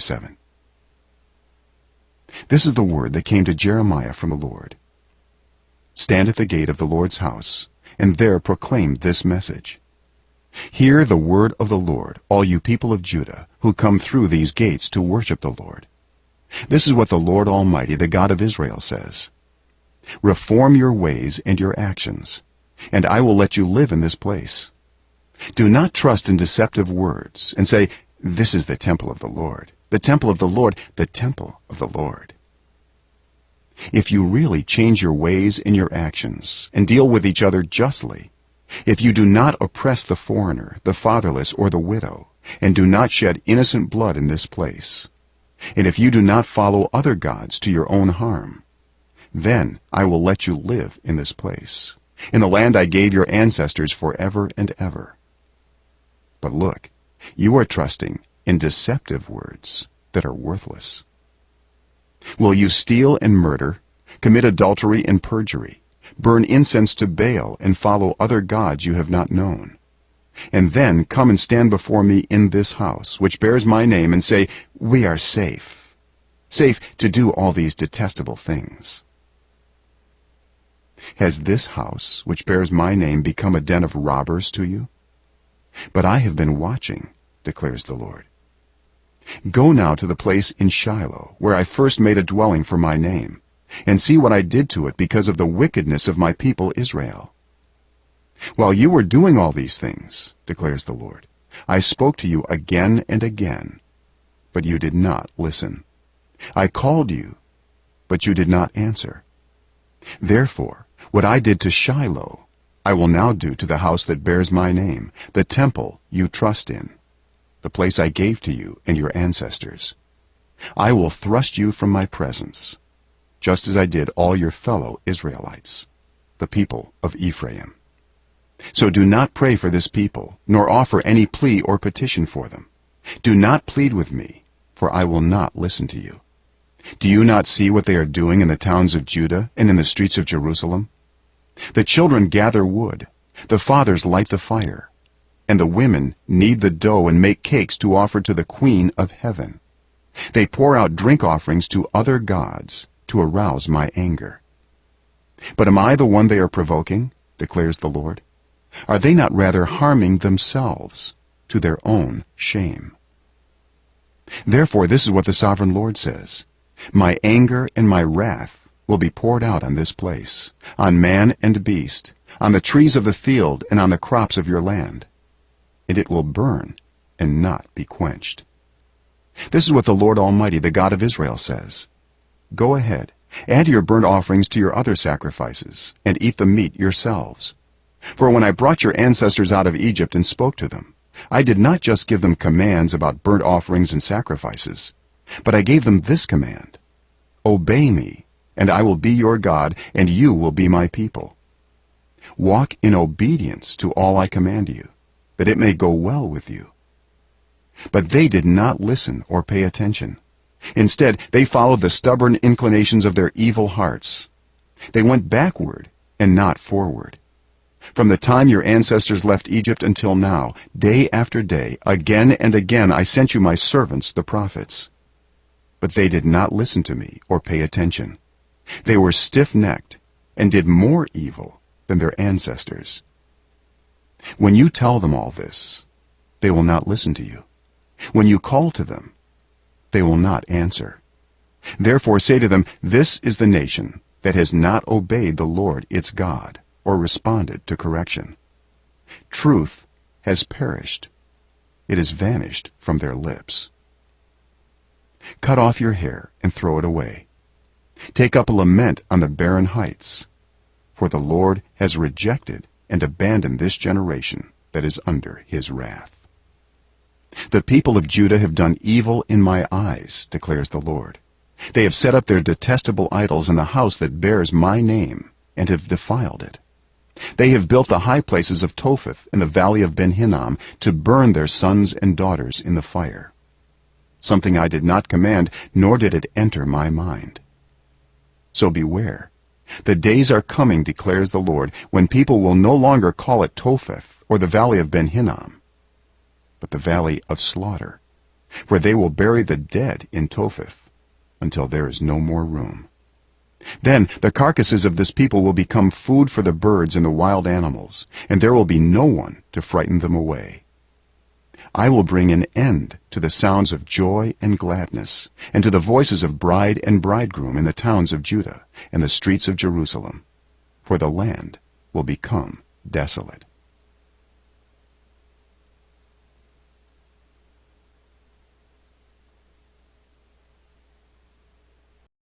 7. This is the word that came to Jeremiah from the Lord. Stand at the gate of the Lord's house, and there proclaim this message. Hear the word of the Lord, all you people of Judah, who come through these gates to worship the Lord. This is what the Lord Almighty, the God of Israel, says. Reform your ways and your actions, and I will let you live in this place. Do not trust in deceptive words and say, this is the temple of the Lord, the temple of the Lord, the temple of the Lord. If you really change your ways and your actions and deal with each other justly, if you do not oppress the foreigner, the fatherless, or the widow, and do not shed innocent blood in this place, and if you do not follow other gods to your own harm, then I will let you live in this place, in the land I gave your ancestors forever and ever. But look, you are trusting in deceptive words that are worthless. Will you steal and murder, commit adultery and perjury, burn incense to Baal, and follow other gods you have not known, and then come and stand before me in this house, which bears my name, and say, we are safe to do all these detestable things? Has this house, which bears my name, become a den of robbers to you? But I have been watching, declares the Lord. Go now to the place in Shiloh, where I first made a dwelling for my name, and see what I did to it because of the wickedness of my people Israel. While you were doing all these things, declares the Lord, I spoke to you again and again, but you did not listen. I called you, but you did not answer. Therefore, what I did to Shiloh, I will now do to the house that bears my name, the temple you trust in, the place I gave to you and your ancestors. I will thrust you from my presence, just as I did all your fellow Israelites, the people of Ephraim. So do not pray for this people, nor offer any plea or petition for them. Do not plead with me, for I will not listen to you. Do you not see what they are doing in the towns of Judah and in the streets of Jerusalem? The children gather wood, the fathers light the fire, and the women knead the dough and make cakes to offer to the Queen of Heaven. They pour out drink offerings to other gods to arouse my anger. But am I the one they are provoking, declares the Lord? Are they not rather harming themselves to their own shame? Therefore, this is what the sovereign Lord says. My anger and my wrath will be poured out on this place, on man and beast, on the trees of the field and on the crops of your land, and it will burn and not be quenched. This is what the Lord Almighty, the God of Israel, says. Go ahead, add your burnt offerings to your other sacrifices, and eat the meat yourselves. For when I brought your ancestors out of Egypt and spoke to them, I did not just give them commands about burnt offerings and sacrifices, but I gave them this command: obey me, and I will be your God, and you will be my people. Walk in obedience to all I command you, that it may go well with you. But they did not listen or pay attention. Instead, they followed the stubborn inclinations of their evil hearts. They went backward and not forward. From the time your ancestors left Egypt until now, day after day, again and again, I sent you my servants, the prophets. But they did not listen to me or pay attention. They were stiff-necked and did more evil than their ancestors. When you tell them all this, they will not listen to you. When you call to them, they will not answer. Therefore say to them, this is the nation that has not obeyed the Lord its God or responded to correction. Truth has perished. It has vanished from their lips. Cut off your hair and throw it away. Take up a lament on the barren heights, for the Lord has rejected and abandoned this generation that is under his wrath. The people of Judah have done evil in my eyes, declares the Lord. They have set up their detestable idols in the house that bears my name, and have defiled it. They have built the high places of Topheth in the valley of Ben-Hinnom to burn their sons and daughters in the fire, something I did not command, nor did it enter my mind. So beware. The days are coming, declares the Lord, when people will no longer call it Topheth or the valley of Ben-Hinnom, but the valley of slaughter, for they will bury the dead in Topheth until there is no more room. Then the carcasses of this people will become food for the birds and the wild animals, and there will be no one to frighten them away. I will bring an end to the sounds of joy and gladness, and to the voices of bride and bridegroom in the towns of Judah and the streets of Jerusalem, for the land will become desolate.